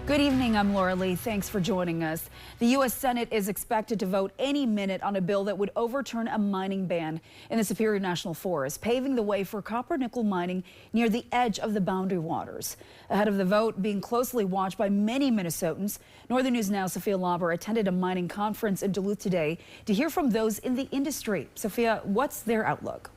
Good evening, I'm Laura Lee. Thanks for joining us. The U.S. Senate is expected to vote any minute on a bill that would overturn a mining ban in the Superior National Forest, paving the way for copper-nickel mining near the edge of the Boundary Waters. Ahead of the vote being closely watched by many Minnesotans, Northern News Now Sophia Lauber attended a mining conference in Duluth today to hear from those in the industry. Sophia, what's their outlook?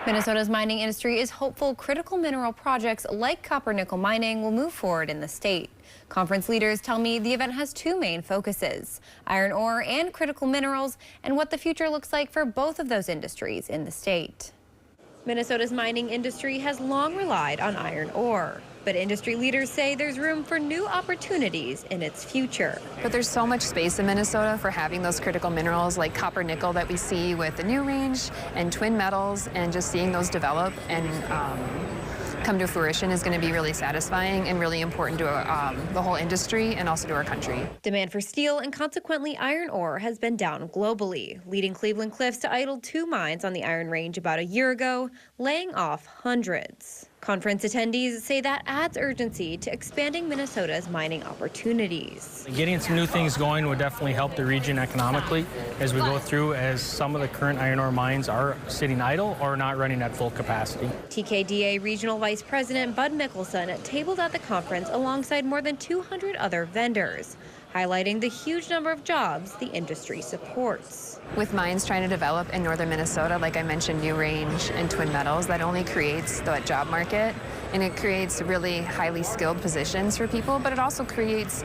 Minnesota's mining industry is hopeful critical mineral projects like copper-nickel mining will move forward in the state. Conference leaders tell me the event has two main focuses: iron ore and critical minerals, and what the future looks like for both of those industries in the state. Minnesota's mining industry has long relied on iron ore, but industry leaders say there's room for new opportunities in its future. But there's so much space in Minnesota for having those critical minerals like copper nickel that we see with the NewRange and twin metals, and just seeing those develop and come to fruition is going to be really satisfying and really important to the whole industry and also to our country. Demand for steel and consequently iron ore has been down globally, leading Cleveland-Cliffs to idle 2 mines on the Iron Range about a year ago, laying off hundreds. Conference attendees say that adds urgency to expanding Minnesota's mining opportunities. Getting some new things going would definitely help the region economically as we go through, as some of the current iron ore mines are sitting idle or not running at full capacity. TKDA Regional Vice President Bud Mickelson tabled at the conference alongside more than 200 other vendors, highlighting the huge number of jobs the industry supports. With mines trying to develop in northern Minnesota, like I mentioned, NewRange and twin metals, that only creates the job market, and it creates really highly skilled positions for people, but it also creates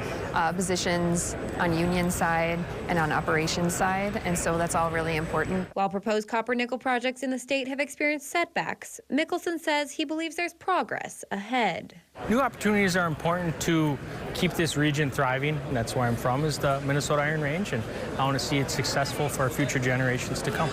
positions on union side and on operations side, and so that's all really important. While proposed copper-nickel projects in the state have experienced setbacks, Mickelson says he believes there's progress ahead. New opportunities are important to keep this region thriving, and that's where I'm from, is the Minnesota Iron Range, and I want to see it successful for future generations to come.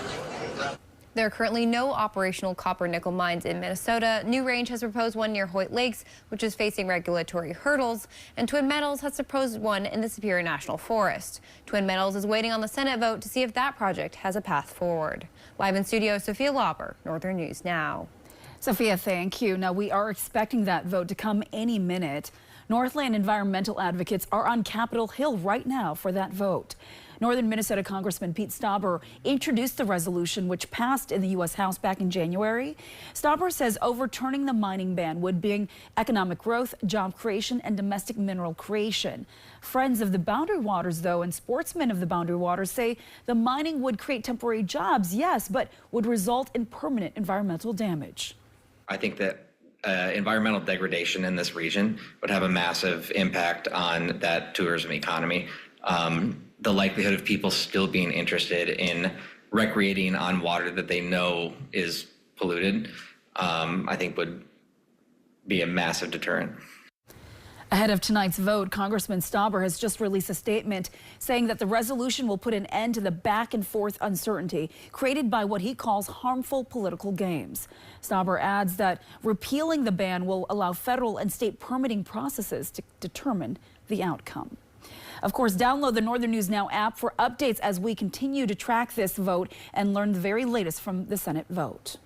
There are currently no operational copper-nickel mines in Minnesota. NewRange has proposed one near Hoyt Lakes, which is facing regulatory hurdles, and Twin Metals has proposed one in the Superior National Forest. Twin Metals is waiting on the Senate vote to see if that project has a path forward. Live in studio, Sophia Lauber, Northern News Now. Sophia, thank you. Now, we are expecting that vote to come any minute. Northland environmental advocates are on Capitol Hill right now for that vote. Northern Minnesota Congressman Pete Stauber introduced the resolution, which passed in the U.S. House back in January. Stauber says overturning the mining ban would bring economic growth, job creation, and domestic mineral creation. Friends of the Boundary Waters, though, and sportsmen of the Boundary Waters say the mining would create temporary jobs, yes, but would result in permanent environmental damage. I think that environmental degradation in this region would have a massive impact on that tourism economy. The likelihood of people still being interested in recreating on water that they know is polluted, I think would be a massive deterrent. Ahead of tonight's vote, Congressman Stauber has just released a statement saying that the resolution will put an end to the back and forth uncertainty created by what he calls harmful political games. Stauber adds that repealing the ban will allow federal and state permitting processes to determine the outcome. Of course, download the Northern News Now app for updates as we continue to track this vote and learn the very latest from the Senate vote.